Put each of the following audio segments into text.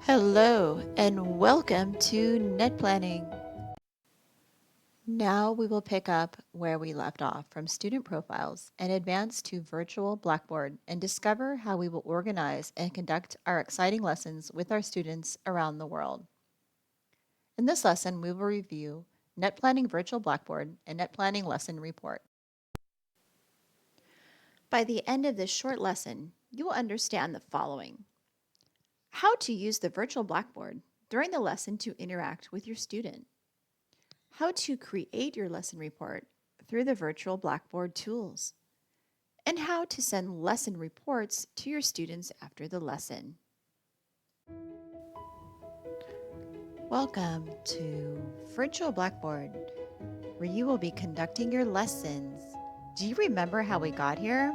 Hello and welcome to Net Planning. Now we will pick up where we left off from student profiles and advance to virtual Blackboard and discover how we will organize and conduct our exciting lessons with our students around the world. In this lesson, we will review Net Planning Virtual Blackboard and Net Planning Lesson Report. By the end of this short lesson, you will understand the following: how to use the virtual Blackboard during the lesson to interact with your student, how to create your lesson report through the virtual Blackboard tools, and how to send lesson reports to your students after the lesson. Welcome to Virtual Blackboard, where you will be conducting your lessons. Do you remember how we got here?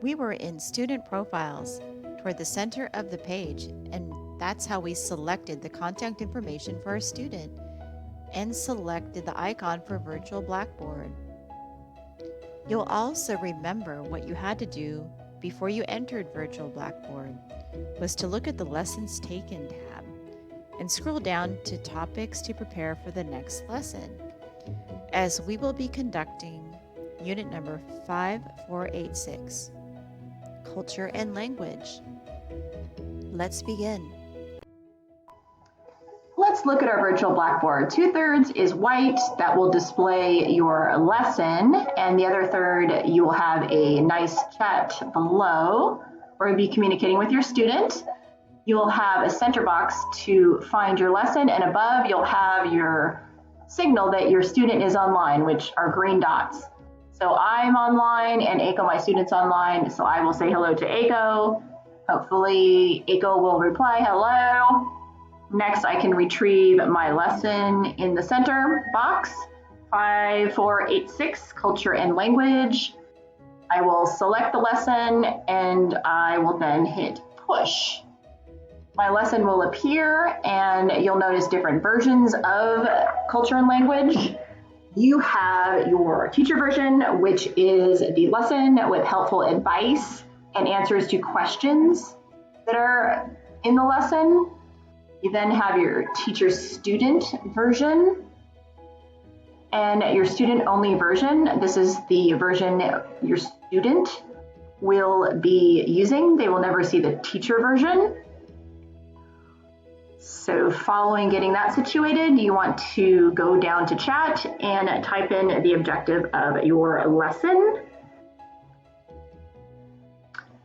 We were in Student Profiles toward the center of the page, and that's how we selected the contact information for our student and selected the icon for Virtual Blackboard. You'll also remember what you had to do before you entered Virtual Blackboard was to look at the Lessons Taken tab and scroll down to Topics to prepare for the next lesson, as we will be conducting unit number 5486, Culture and Language. Let's begin. Let's look at our virtual Blackboard. 2/3 is white, that will display your lesson, and the other third you will have a nice chat below where you'll be communicating with your student. You will have a center box to find your lesson, and above you'll have your signal that your student is online, which are green dots. So I'm online and Aiko, my student's online, so I will say hello to Aiko. Hopefully Aiko will reply hello. Next, I can retrieve my lesson in the center box, 5486, Culture and Language. I will select the lesson and I will then hit push. My lesson will appear and you'll notice different versions of Culture and Language. You have your teacher version, which is the lesson with helpful advice and answers to questions that are in the lesson. You then have your teacher student version and your student only version. This is the version your student will be using. They will never see the teacher version. So following getting that situated, you want to go down to chat and type in the objective of your lesson.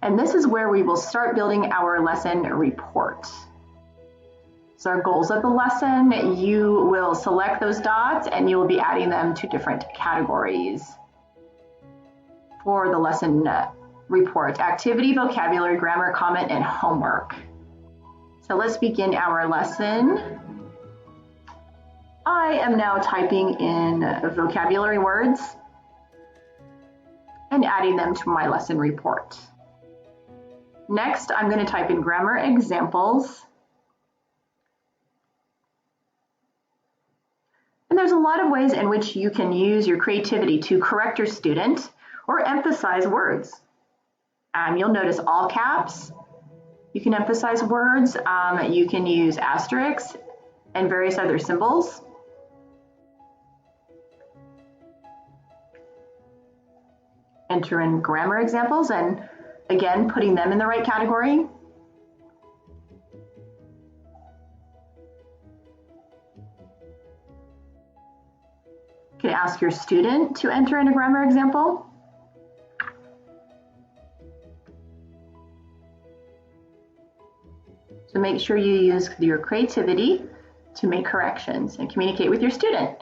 And this is where we will start building our lesson report. So our goals of the lesson, you will select those dots and you will be adding them to different categories for the lesson report: activity, vocabulary, grammar, comment, and homework. So let's begin our lesson. I am now typing in vocabulary words and adding them to my lesson report. Next, I'm going to type in grammar examples. And there's a lot of ways in which you can use your creativity to correct your student or emphasize words. You'll notice all caps. You can emphasize words. You can use asterisks and various other symbols. Enter in grammar examples and again, putting them in the right category. You can ask your student to enter in a grammar example. So make sure you use your creativity to make corrections and communicate with your student.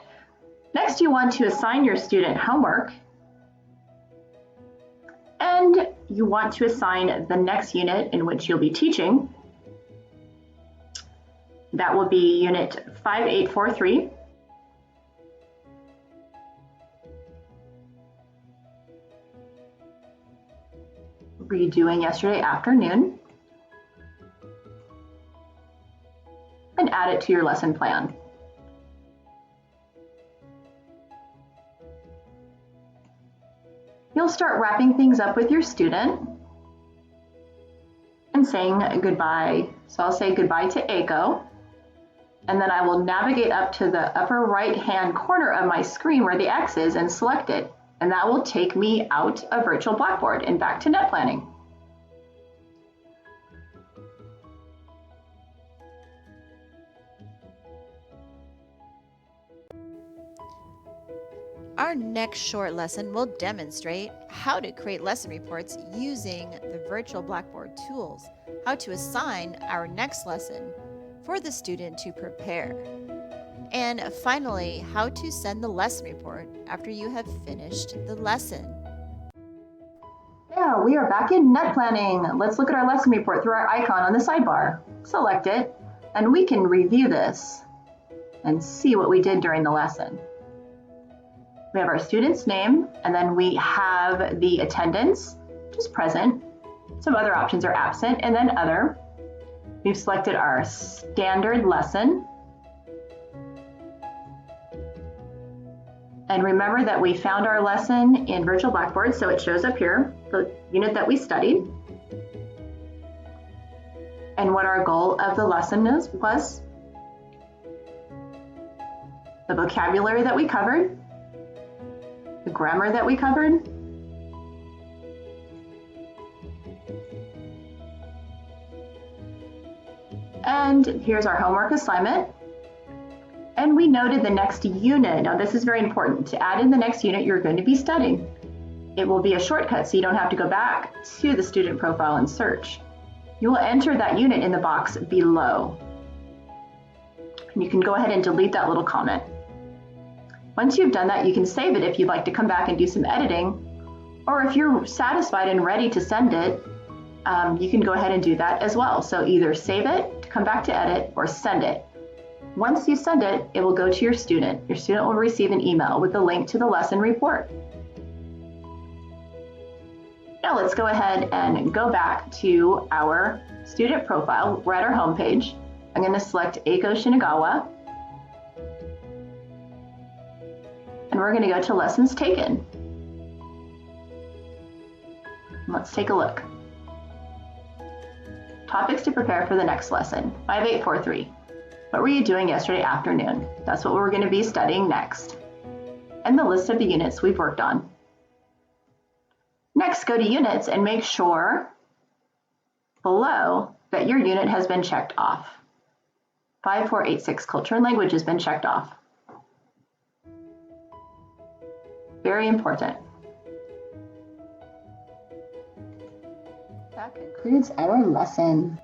Next, you want to assign your student homework. And you want to assign the next unit in which you'll be teaching. That will be unit 5843. Redoing yesterday afternoon, and add it to your lesson plan. You'll start wrapping things up with your student and saying goodbye. So I'll say goodbye to Aiko, and then I will navigate up to the upper right-hand corner of my screen where the X is and select it. And that will take me out of Virtual Blackboard and back to net planning. Our next short lesson will demonstrate how to create lesson reports using the Virtual Blackboard tools, how to assign our next lesson for the student to prepare, and finally, how to send the lesson report after you have finished the lesson. Yeah, we are back in net planning. Let's look at our lesson report through our icon on the sidebar. Select it, and we can review this and see what we did during the lesson. We have our student's name, and then we have the attendance, which is present. Some other options are absent, and then other. We've selected our standard lesson. And remember that we found our lesson in Virtual Blackboard, so it shows up here, the unit that we studied, and what our goal of the lesson was, the vocabulary that we covered, the grammar that we covered, and here's our homework assignment. And we noted the next unit. Now this is very important. To add in the next unit you're going to be studying. It will be a shortcut so you don't have to go back to the student profile and search. You will enter that unit in the box below. And you can go ahead and delete that little comment. Once you've done that, you can save it if you'd like to come back and do some editing. Or if you're satisfied and ready to send it, you can go ahead and do that as well. So either save it to come back to edit or send it. Once you send it, it will go to your student. Your student will receive an email with the link to the lesson report. Now let's go ahead and go back to our student profile. We're at our home page. I'm going to select Eiko Shinagawa. And we're going to go to Lessons Taken. Let's take a look. Topics to prepare for the next lesson, 5843. What were you doing yesterday afternoon? That's what we're going to be studying next. And the list of the units we've worked on. Next, go to Units and make sure below that your unit has been checked off. 5486, Culture and Language, has been checked off. Very important. That concludes our lesson.